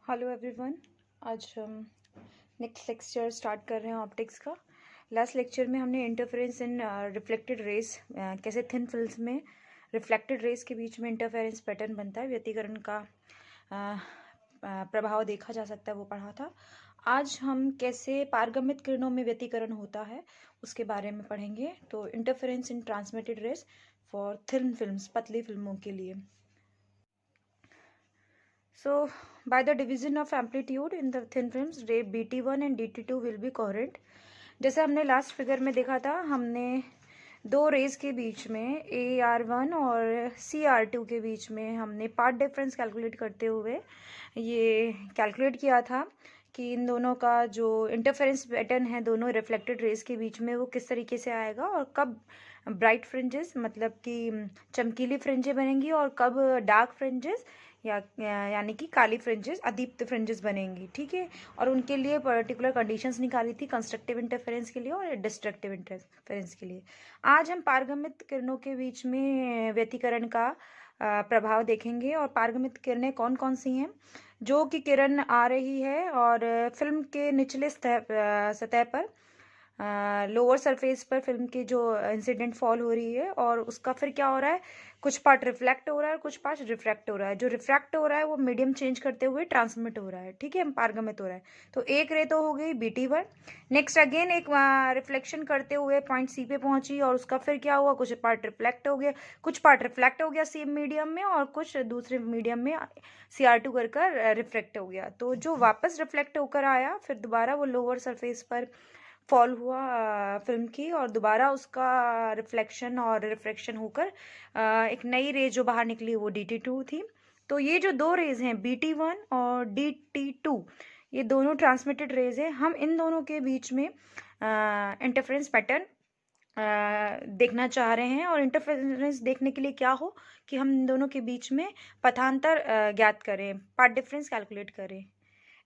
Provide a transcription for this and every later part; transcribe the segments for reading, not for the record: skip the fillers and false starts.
Hello everyone. आज हम next lecture start कर रहे हैं ऑप्टिक्स का। लास्ट लेक्चर में हमने इंटरफेरेंस इन रिफ्लेक्टेड रेस, कैसे थिन फिल्म्स में रिफ्लेक्टेड रेस के बीच में इंटरफेरेंस पैटर्न बनता है, व्यतिकरण का प्रभाव देखा जा सकता है, वो पढ़ा था। आज हम कैसे पारगमित किरणों में व्यतिकरण होता है उसके बारे में पढ़ेंगे। तो interference in transmitted rays for thin films, पतली फिल्मों के लिए। So, by the division of amplitude in the thin films, ray BT1 and DT2 will be coherent. जैसे हमने लास्ट फिगर में देखा था, हमने दो रेज के बीच में AR1 और CR2 के बीच में हमने पाथ डिफरेंस कैलकुलेट करते हुए ये कैलकुलेट किया था कि इन दोनों का जो इंटरफेरेंस पैटर्न है दोनों रिफ्लेक्टेड रेज के बीच में वो किस तरीके से आएगा और कब ब्राइट फ्रिंजेस मतलब कि चमकीली फ्रिंजें बनेंगी और कब डार्क फ्रिंजेस यानी कि काली फ्रिंजेस, अदीप्त फ्रिंजेस बनेंगी। ठीक है, और उनके लिए पर्टिकुलर कंडीशंस निकाली थी कंस्ट्रक्टिव इंटरफेरेंस के लिए और डिस्ट्रक्टिव इंटरफेरेंस के लिए। आज हम पारगमित किरणों के बीच में व्यतिकरण का प्रभाव देखेंगे और पारगमित किरणें कौन कौन सी हैं। जो कि किरण आ रही है और फिल्म के निचले सतह पर, लोअर सरफेस पर फिल्म की जो इंसिडेंट फॉल हो रही है और उसका फिर क्या हो रहा है, कुछ पार्ट रिफ्लेक्ट हो रहा है और कुछ पार्ट रिफ्रैक्ट हो रहा है। जो रिफ्रैक्ट हो रहा है वो मीडियम चेंज करते हुए ट्रांसमिट हो रहा है। ठीक है, पारगमित हो रहा है। तो एक रे तो हो गई BT1। नेक्स्ट अगेन एक रिफ्लेक्शन करते हुए पॉइंट C पे पहुंची और उसका फिर क्या हुआ, कुछ पार्ट रिफ्लेक्ट हो गया, कुछ पार्ट रिफ्लेक्ट हो गया सेम मीडियम में और कुछ दूसरे मीडियम में CR2 कर रिफ्लेक्ट हो गया। तो जो वापस रिफ्लेक्ट होकर आया फिर दोबारा वो लोअर सरफेस पर फॉल हुआ फिल्म की और दोबारा उसका रिफ्लेक्शन और रिफ्रैक्शन होकर एक नई रेज जो बाहर निकली वो DT2 थी। तो ये जो दो रेज हैं BT1 और DT2, ये दोनों ट्रांसमिटेड रेज हैं। हम इन दोनों के बीच में इंटरफेरेंस पैटर्न देखना चाह रहे हैं और इंटरफेरेंस देखने के लिए क्या हो कि हम इन दोनों के बीच में पथांतर ज्ञात करें, पाथ डिफरेंस कैलकुलेट करें।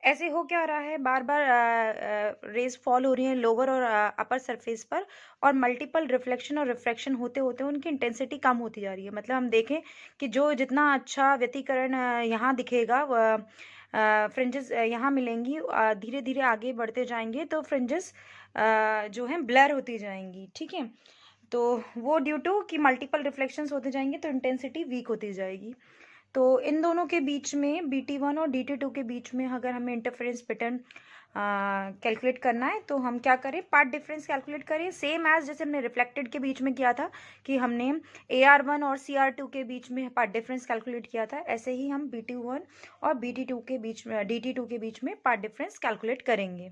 ऐसे हो क्या रहा है, बार बार रेज फॉल हो रही हैं लोअर और अपर सरफेस पर और मल्टीपल रिफ्लेक्शन और रिफ्रैक्शन होते होते उनकी इंटेंसिटी कम होती जा रही है। मतलब हम देखें कि जो जितना अच्छा व्यतिकरण यहाँ दिखेगा, फ्रिंजेस यहाँ मिलेंगी, धीरे धीरे आगे बढ़ते जाएंगे तो फ्रिंजेस जो हैं ब्लर होती जाएंगी। ठीक है, तो वो ड्यू टू कि मल्टीपल रिफ्लेक्शंस होते जाएंगे तो इंटेंसिटी वीक होती जाएगी। तो इन दोनों के बीच में BT1 और DT2 के बीच में अगर हमें इंटरफेरेंस पैटर्न कैलकुलेट करना है तो हम क्या करें, पाथ डिफरेंस कैलकुलेट करें सेम एज जैसे हमने रिफ्लेक्टेड के बीच में किया था कि हमने AR1 और CR2 के बीच में पाथ डिफरेंस कैलकुलेट किया था। ऐसे ही हम BT1 और BT2 के बीच में DT2 के बीच में पाथ डिफरेंस कैलकुलेट करेंगे।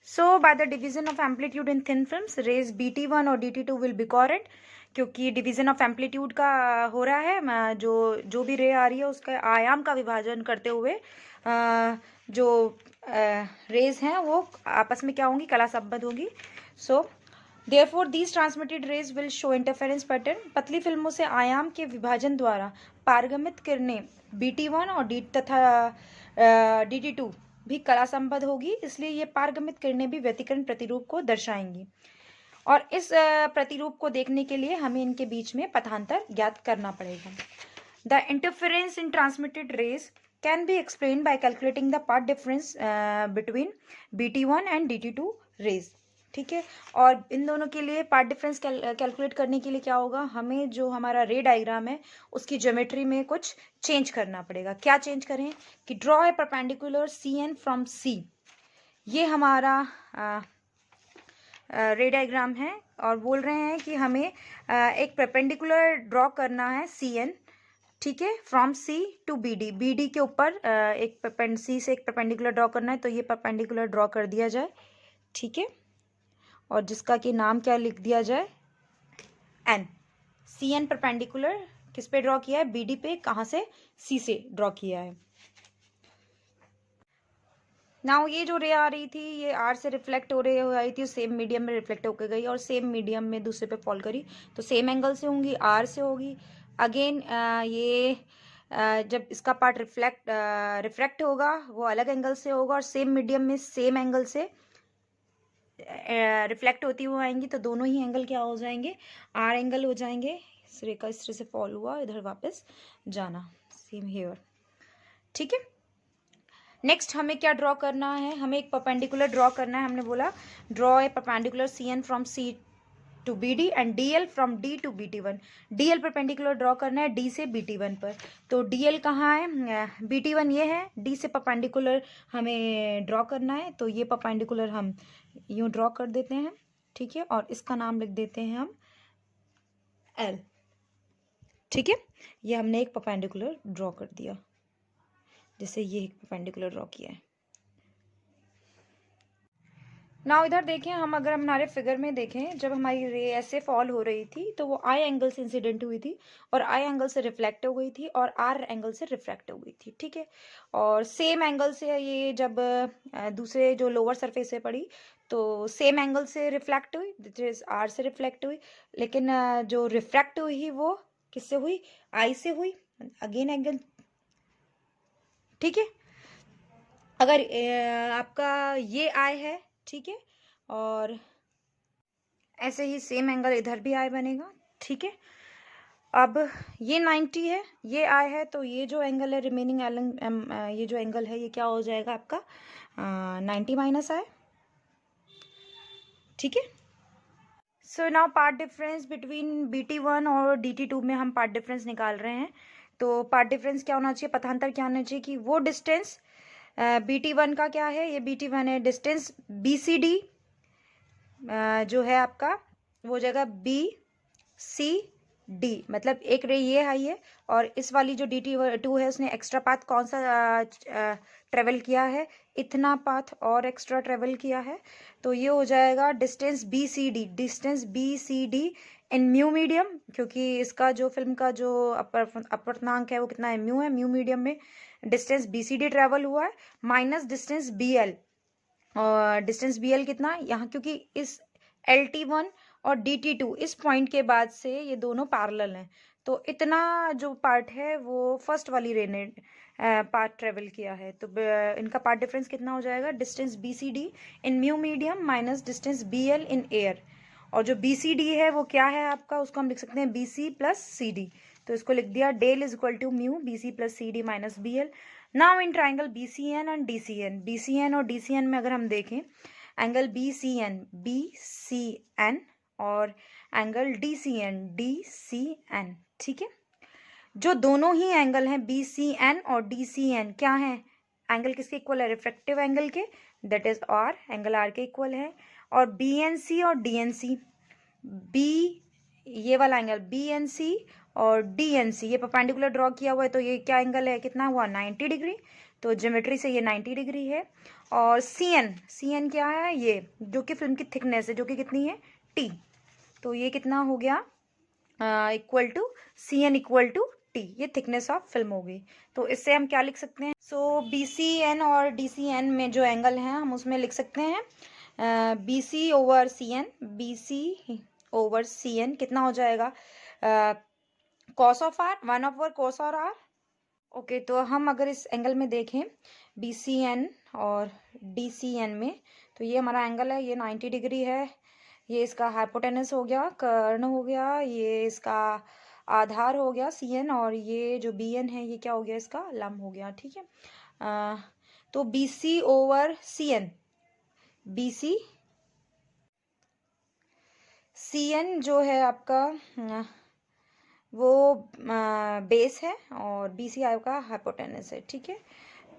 So by the division of amplitude in thin films, rays BT1 और DT2 will be coherent। क्योंकि डिवीजन ऑफ एम्पलीट्यूड का हो रहा है, जो भी रे आ रही है उसका आयाम का विभाजन करते हुए जो रेज हैं वो आपस में क्या होंगी, कला संबद्ध होंगी। सो therefore these transmitted rays will show interference pattern। पतली फिल्मों से आयाम के विभाजन द्वारा पारगमित किरणें BT1 और DT2 भी कला संबद्ध होगी, इसलिए ये पारगमित किरणें भी व्यतिकरण प्रतिरूप को दर्शाएंगी और इस प्रतिरूप को देखने के लिए हमें इनके बीच में पथांतर ज्ञात करना पड़ेगा। The interference in transmitted rays can be explain by calculating the path difference between BT1 and DT2 rays. ठीक है, और इन दोनों के लिए पाथ डिफरेंस कैलकुलेट करने के लिए क्या होगा, हमें जो हमारा रे डायग्राम है उसकी ज्योमेट्री में कुछ चेंज करना पड़ेगा। क्या चेंज करें कि draw a perpendicular CN from C। ये हमारा रे डायग्राम है और बोल रहे हैं कि हमें एक परपेंडिकुलर ड्रॉ करना है CN। ठीक है, फ्रॉम C टू BD के ऊपर एक C से एक परपेंडिकुलर ड्रॉ करना है, तो ये परपेंडिकुलर ड्रॉ कर दिया जाए। ठीक है, और जिसका कि नाम क्या लिख दिया जाए, N। CN परपेंडिकुलर किस पे ड्रॉ किया है, BD पे। कहाँ से, C से ड्रॉ किया है। नाउ ये जो रे आ रही थी ये R से रिफ्लेक्ट हो रही आई थी, सेम मीडियम में रिफ्लेक्ट होकर गई और सेम मीडियम में दूसरे पे फॉल करी, तो सेम एंगल से होंगी, R से होगी। अगेन ये जब इसका पार्ट रिफ्लेक्ट होगा वो अलग एंगल से होगा और सेम मीडियम में सेम एंगल से रिफ्लेक्ट होती हुई आएंगी, तो दोनों ही एंगल क्या हो जाएंगे, R एंगल हो जाएंगे। इस रे का इस तरह से फॉल हुआ, इधर वापस जाना, सेम हेयर। ठीक है, नेक्स्ट हमें क्या ड्रॉ करना है, हमें एक परपेंडिकुलर ड्रॉ करना है। हमने बोला draw a perpendicular CN from C to BD and DL from D to BT1। DL perpendicular draw करना है D से BT1 पर। तो DL कहाँ है, BT1 ये है, D से परपेंडिकुलर हमें ड्रॉ करना है। तो ये परपेंडिकुलर हम यूँ ड्रॉ कर देते हैं, ठीक है, और इसका नाम लिख देते हैं हम L, ठीक है। ये हमने एक परपेंडिकुलर ड्रॉ कर दिया, जैसे ये एक परपेंडिकुलर ड्रॉ किया है। नाउ इधर देखें, हम अगर हमारे फिगर में देखें, जब हमारी रे ऐसे फॉल हो रही थी तो वो आई एंगल से इंसिडेंट हुई थी और आई एंगल से रिफ्लेक्ट हो गई थी और आर एंगल से रिफ्रैक्ट हो गई थी, ठीक है। और सेम एंगल से ये जब दूसरे जो लोअर सरफेस से पड़ी तो सेम एंगल से रिफ्लेक्ट हुई, दिस इज आर से रिफ्लेक्ट हुई। लेकिन जो रिफ्रैक्ट हुई वो किससे हुई, आई से हुई, अगेन एंगल, ठीक है। अगर आपका ये आई है, ठीक है, और ऐसे ही सेम एंगल इधर भी आई बनेगा, ठीक है। अब ये 90 है, ये आई है, तो ये जो एंगल है रिमेनिंग ये जो एंगल है ये क्या हो जाएगा आपका 90 माइनस आई, ठीक है। So now path difference between BT1 और DT2 में हम पार्ट डिफरेंस निकाल रहे हैं। तो पार्ट डिफरेंस क्या होना चाहिए, पथांतर क्या होना चाहिए कि वो डिस्टेंस BT1 का क्या है, ये BT1 है, डिस्टेंस BCD जो है आपका वो हो जाएगा BCD, मतलब एक रे ये हाई है और इस वाली जो DT2 है उसने एक्स्ट्रा पाथ कौन सा ट्रेवल किया है, इतना पाथ और एक्स्ट्रा ट्रेवल किया है। तो ये हो जाएगा डिस्टेंस BCD इन म्यू मीडियम, क्योंकि इसका जो फिल्म का जो अपर्णांक है वो कितना है, म्यू है, म्यू मीडियम में डिस्टेंस BCD ट्रेवल हुआ है, माइनस डिस्टेंस BL। और डिस्टेंस BL कितना यहाँ, क्योंकि इस LT1 और DT2 इस पॉइंट के बाद से ये दोनों पैरेलल हैं, तो इतना जो पार्ट है वो फर्स्ट वाली रे ने पार्ट ट्रेवल किया है। तो इनका पार्ट डिफरेंस कितना हो जाएगा, distance BCD in mu medium minus distance BL in air. और जो BCD है वो क्या है आपका, उसको हम लिख सकते हैं BC प्लस CD। तो इसको लिख दिया del is equal to mu BC plus CD minus BL। Now in triangle BCN and DCN, BCN और DCN में अगर हम देखें एंगल BCN और एंगल DCN, ठीक है। जो दोनों ही एंगल हैं BCN और DCN क्या है, एंगल किसके इक्वल है, रिफ्रैक्टिव एंगल के, that is R, angle R के इक्वल है। और BNC और DNC, ये वाला एंगल BNC और DNC ये परपेंडिकुलर ड्रॉ किया हुआ है, तो ये क्या एंगल है, कितना हुआ 90 डिग्री। तो ज्योमेट्री से ये 90 डिग्री है। और CN क्या है, ये जो कि फिल्म की थिकनेस है, जो कि कितनी है T। तो ये कितना हो गया equal to CN equal to T, ये थिकनेस ऑफ फिल्म हो गई। तो इससे हम क्या लिख सकते हैं, सो BCN और DCN में जो एंगल है हम उसमें लिख सकते हैं BC ओवर CN कितना हो जाएगा cos ऑफ R, 1/cos और R। ओके, तो हम अगर इस एंगल में देखें BCN और DCN में, तो ये हमारा एंगल है, ये 90 डिग्री है, ये इसका हाइपोटेनस हो गया, कर्ण हो गया, ये इसका आधार हो गया CN, और ये जो BN है ये क्या हो गया, इसका लंब हो गया, ठीक है। तो BC ओवर CN जो है आपका वो बेस है और BC आपका हाइपोटेनस है, ठीक है,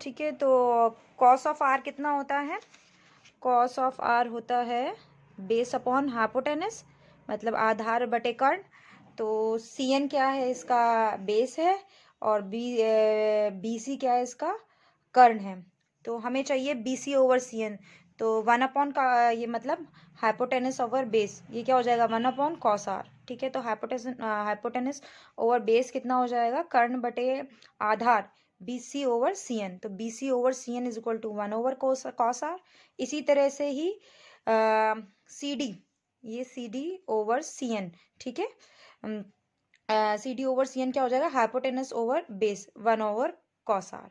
ठीक है। तो cos ऑफ R कितना होता है, cos ऑफ R होता है बेस अपॉन हाइपोटेनस, मतलब आधार बटे कर्ण। तो CN क्या है, इसका बेस है, और BC क्या है, इसका कर्ण है। तो हमें चाहिए BC ओवर CN, तो 1/, का ये मतलब हाइपोटेनस ओवर बेस, ये क्या हो जाएगा 1/, cos R, ठीक है। तो हाइपोटेनस ओवर बेस कितना हो जाएगा, कर्ण बटे आधार BC ओवर CN। तो BC over CN is equal to 1/cos R। इसी तरह से ही CD, ये CD ओवर CN, ठीक है। CD ओवर CN क्या हो जाएगा, hypotenuse over base 1/cos R।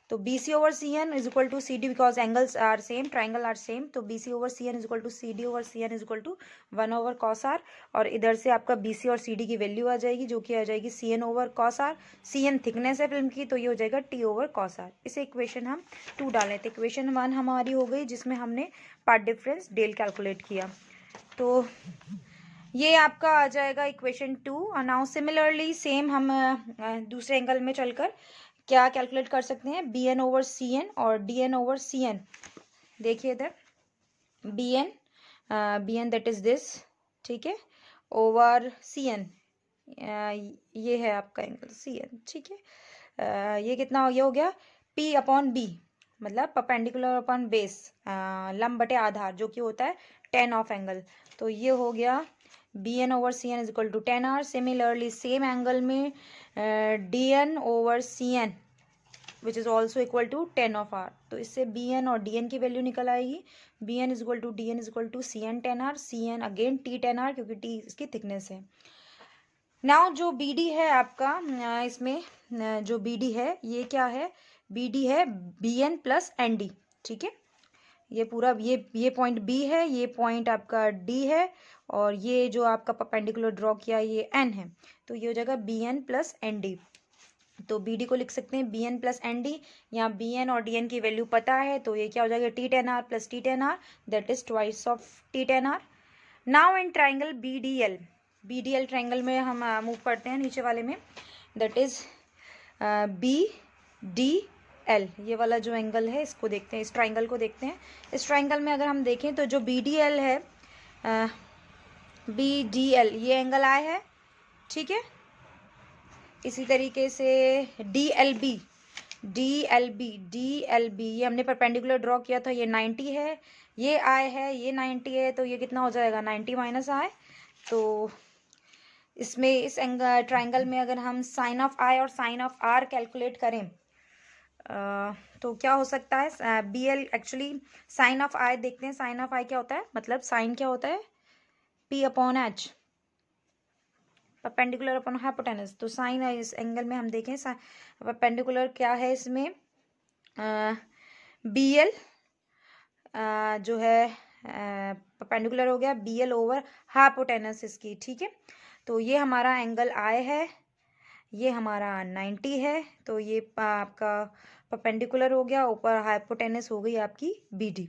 तो BC over CN is equal to CD because angles are same, triangle are same. तो BC over CN is equal to CD over CN is equal to 1 over cos R. और इधर से आपका BC और CD की value आ जाएगी जो कि आ जाएगी CN over cos R. CN thickness है फिल्म की, तो ये हो जाएगा T over cos R. इसे इक्वेशन हम 2 डालें तो इक्वेशन 1 हमारी हो गई जिसमें हमने पार्ट डिफरेंस डेल कैलकुलेट किया। तो ये आपका आ जाएगा इक्वेशन 2। और नाउ सिमिलरली सेम हम दूसरे एंगल में चलकर क्या कैलकुलेट कर सकते हैं, BN ओवर CN और DN ओवर CN। देखिए इधर BN दैट इज दिस, ठीक है, ओवर CN, ये है आपका एंगल CN, ठीक है। ये कितना हो गया P अपॉन B, मतलब परपेंडिकुलर अपॉन बेस, लंब बटे आधार, जो कि होता है tan ऑफ एंगल। तो ये हो गया BN over CN is equal to tan R। Similarly same angle में DN over CN which is also equal to tan of R। तो इससे BN और DN की वैल्यू निकल आएगी। BN is equal to DN is equal to CN tan R, CN again T tan R क्योंकि T इसकी thickness है। Now जो BD है आपका, इसमें जो BD है ये क्या है, BD है BN प्लस ND, ठीक है। ये पूरा ये पॉइंट B है, ये पॉइंट आपका D है, और ये जो आपका परपेंडिकुलर ड्रॉ किया ये N है। तो ये हो जाएगा BN प्लस ND। तो BD को लिख सकते हैं BN प्लस ND। यहाँ BN और DN की वैल्यू पता है, तो ये क्या हो जाएगा T tan R plus T tan R, that is twice of T tan R। Now in triangle BDL triangle में हम मूव करते हैं नीचे वाले में, दैट इज BDL, ये वाला जो एंगल है इसको देखते हैं, इस ट्राइंगल को देखते हैं। इस ट्राइंगल में अगर हम देखें तो जो BDL है, BDL ये एंगल I है, ठीक है। इसी तरीके से DLB ये हमने परपेंडिकुलर ड्रॉ किया था, ये 90 है, ये I है, ये 90 है, तो ये कितना हो जाएगा 90 माइनस I। तो इसमें इस एंगल ट्राइंगल में अगर हम साइन ऑफ I और साइन ऑफ R कैलकुलेट करें तो क्या हो सकता है, BL actually sine of I देखते हैं। साइन ऑफ I क्या होता है, मतलब साइन क्या होता है P upon H, perpendicular upon hypotenuse. तो साइन इस एंगल में हम देखें परपेंडिकुलर क्या है इसमें, BL जो है परपेंडिकुलर हो गया BL ओवर हाइपोटेनस इसकी, ठीक है। तो ये हमारा एंगल I है, ये हमारा 90 है, तो ये आपका परपेंडिकुलर हो गया, ऊपर हाइपोटेनस हो गई आपकी BD,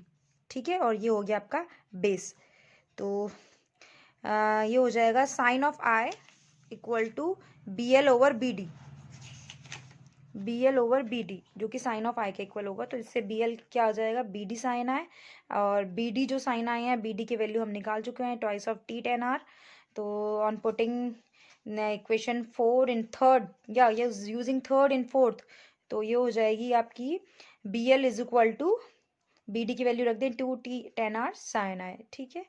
ठीक है, और ये हो गया आपका बेस। तो ये हो जाएगा sine of I equal to BL over BD, जो कि साइन ऑफ I के इक्वल होगा। तो इससे BL क्या हो जाएगा BD साइन I, और BD जो साइन I है BD की वैल्यू हम निकाल चुके हैं, twice of T tan R। तो on putting equation 4 in third या यूजिंग थर्ड इन फोर्थ, तो ये हो जाएगी आपकी BL is equal to BD की वैल्यू रख दें 2T tan R sign I, ठीक है।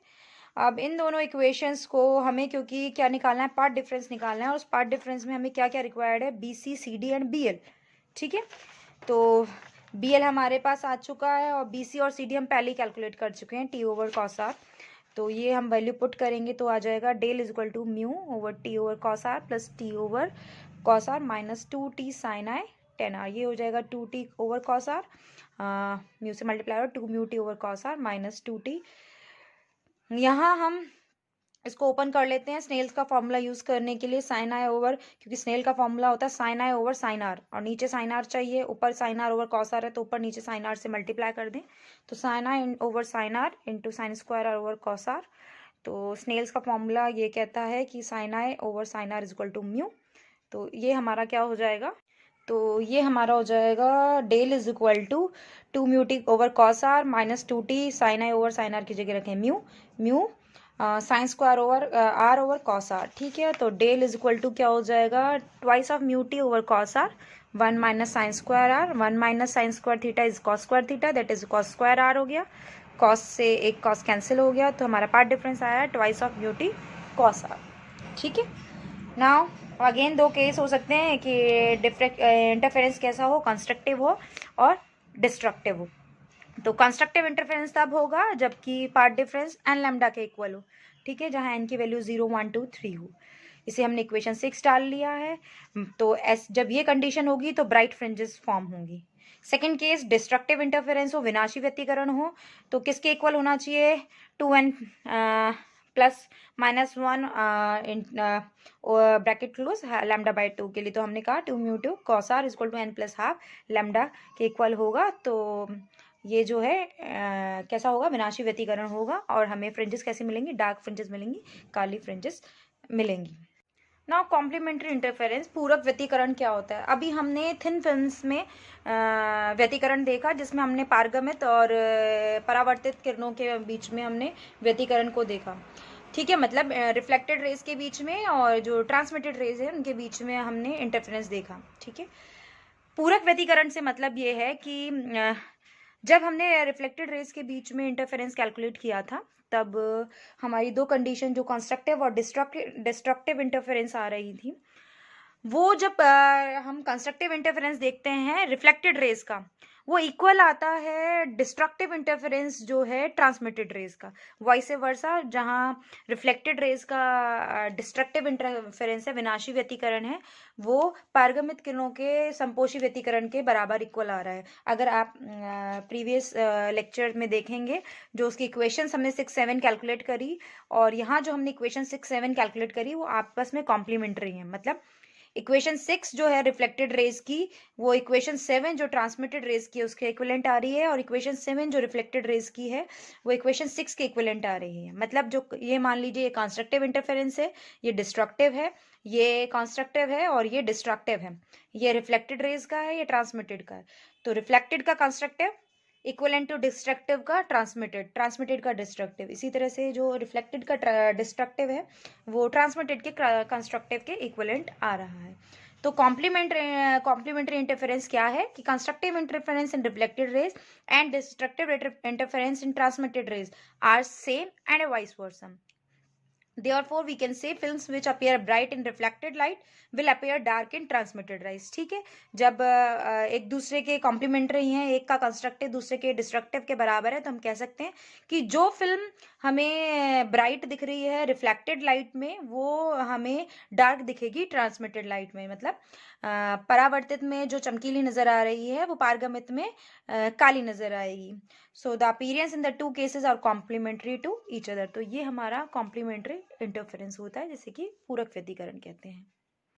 अब इन दोनों इक्वेशंस को हमें, क्योंकि क्या निकालना है, पार्ट डिफरेंस निकालना है, और उस पार्ट डिफरेंस में हमें क्या क्या रिक्वायर्ड है, BC CD एंड BL, ठीक है। तो BL हमारे पास आ चुका है और BC और CD हम पहले ही कैलकुलेट कर चुके हैं T ओवर कॉस R। तो ये हम वैल्यू पुट करेंगे तो आ जाएगा del is equal to mu over T over cos R plus T over cos R minus 2T sine I tan R। ये हो जाएगा 2T over cos R, mu से मल्टीप्लाई हो 2 mu T over cos R minus 2T। यहाँ हम इसको open कर लेते हैं स्नेल्स का फॉर्मूला यूज करने के लिए, साइन I ओवर, क्योंकि स्नेल का फॉर्मूला होता है sine I over sine R, और नीचे साइन R चाहिए, ऊपर sine R over cos R है, तो ऊपर नीचे साइन R से मल्टीप्लाई कर दें, तो sine I over sine R into sine square R over cos R। तो स्नेल्स का फॉर्मूला ये कहता है कि sine I over sine R is equal to mu. तो ये हमारा क्या हो जाएगा, तो ये हमारा हो जाएगा del is equal to 2 mu T over cos R minus 2T sine I over sine R की जगह रखें mu sine square over R over cos R, ठीक है। तो डेल इज इक्वल टू क्या हो जाएगा, twice of mu T over cos R, 1 minus sign square R, 1 minus sine square theta is cos square theta, that is cos square R हो गया, cos से एक कॉस कैंसिल हो गया, तो हमारा पार्ट डिफरेंस आया है twice of mu T cos R, ठीक है। नाउ अगेन दो केस हो सकते हैं कि इंटरफेरेंस कैसा हो, कंस्ट्रक्टिव हो और डिस्ट्रक्टिव हो। तो कंस्ट्रक्टिव इंटरफेरेंस तब होगा जबकि पार्ट डिफरेंस एन लैम्डा के इक्वल हो, ठीक है, जहां एन की वैल्यू 0 1 2 3 हो। इसे हमने इक्वेशन 6 डाल लिया है। तो जब ये कंडीशन होगी तो ब्राइट फ्रिंजेस फॉर्म होंगी। सेकेंड केस डिस्ट्रक्टिव इंटरफेरेंस हो, विनाशी व्यतिकरण हो, तो किसके इक्वल होना चाहिए, 2n plus minus 1 bracket close lambda by 2 के लिए, तो हमने कहा 2 mu 2 cos R equal to n plus half lambda के इक्वल होगा। तो ये जो है कैसा होगा, विनाशी व्यतिकरण होगा, और हमें फ्रिंजेस कैसे मिलेंगी, डार्क फ्रिंजेस मिलेंगी, काली फ्रिंजेस मिलेंगी। नाउ कॉम्प्लीमेंट्री इंटरफेरेंस, पूरक व्यतिकरण क्या होता है। अभी हमने थिन फिल्म्स में व्यतिकरण देखा, जिसमें हमने पारगमित और परावर्तित किरणों के बीच में हमने व्यतिकरण को देखा, ठीक है, मतलब रिफ्लेक्टेड रेज के बीच में और जो ट्रांसमिटेड रेज है उनके बीच में हमने इंटरफेरेंस देखा, ठीक है। पूरक व्यतिकरण से मतलब ये है कि जब हमने रिफ्लेक्टेड रेज के बीच में इंटरफेरेंस कैलकुलेट किया था, तब हमारी दो कंडीशन, जो कंस्ट्रक्टिव और डिस्ट्रक्टिव इंटरफेरेंस आ रही थी, वो जब हम कंस्ट्रक्टिव इंटरफेरेंस देखते हैं रिफ्लेक्टेड रेज का, वो इक्वल आता है डिस्ट्रक्टिव इंटरफेरेंस जो है ट्रांसमिटेड रेज का। वाइस वर्सा, जहाँ रिफ्लेक्टेड रेज का डिस्ट्रक्टिव इंटरफेरेंस है, विनाशी व्यतिकरण है, वो पारगमित किरणों के संपोषी व्यतिकरण के बराबर इक्वल आ रहा है। अगर आप प्रीवियस लेक्चर में देखेंगे, जो उसकी इक्वेशंस हमने 6-7 कैलकुलेट करी, और यहाँ जो हमने इक्वेशन 6-7 कैलकुलेट करी, वो आपस में कॉम्प्लीमेंट्री है। मतलब इक्वेशन 6 जो है रिफ्लेक्टेड रेज की, वो इक्वेशन 7 जो ट्रांसमिटेड रेज की है उसके इक्विवेलेंट आ रही है, और इक्वेशन 7 जो रिफ्लेक्टेड रेज की है वो इक्वेशन 6 के इक्विवेलेंट आ रही है। मतलब जो ये मान लीजिए ये कंस्ट्रक्टिव इंटरफेरेंस है, ये डिस्ट्रक्टिव है, ये कंस्ट्रक्टिव है और ये डिस्ट्रक्टिव है, ये रिफ्लेक्टेड रेज का है, ये ट्रांसमिटेड का है। तो रिफ्लेक्टेड का कंस्ट्रक्टिव इक्विवेलेंट टू डिस्ट्रक्टिव का ट्रांसमिटेड, ट्रांसमिटेड का डिस्ट्रक्टिव। इसी तरह से जो रिफ्लेक्टेड का डिस्ट्रक्टिव है वो ट्रांसमिटेड के कंस्ट्रक्टिव के इक्विवेलेंट आ रहा है। तो कॉम्प्लीमेंट्री इंटरफेरेंस क्या है कि constructive interference in reflected rays and destructive interference in transmitted rays are same and vice versa. Therefore, we can say films which appear bright in reflected light will appear dark in transmitted rays। ठीक है, जब एक दूसरे के complementary हैं, एक का constructive दूसरे के डिस्ट्रक्टिव के बराबर है, तो हम कह सकते हैं कि जो फिल्म हमें ब्राइट दिख रही है रिफ्लेक्टेड लाइट में, वो हमें डार्क दिखेगी ट्रांसमिटेड लाइट में। मतलब परावर्तित में जो चमकीली नजर आ रही है, वो पारगमित में काली नजर आएगी। So the appearance in the two cases are complementary to each other. तो ये हमारा कॉम्प्लीमेंट्री इंटरफेरेंस होता है, जिसे कि पूरक व्यतिकरण कहते हैं।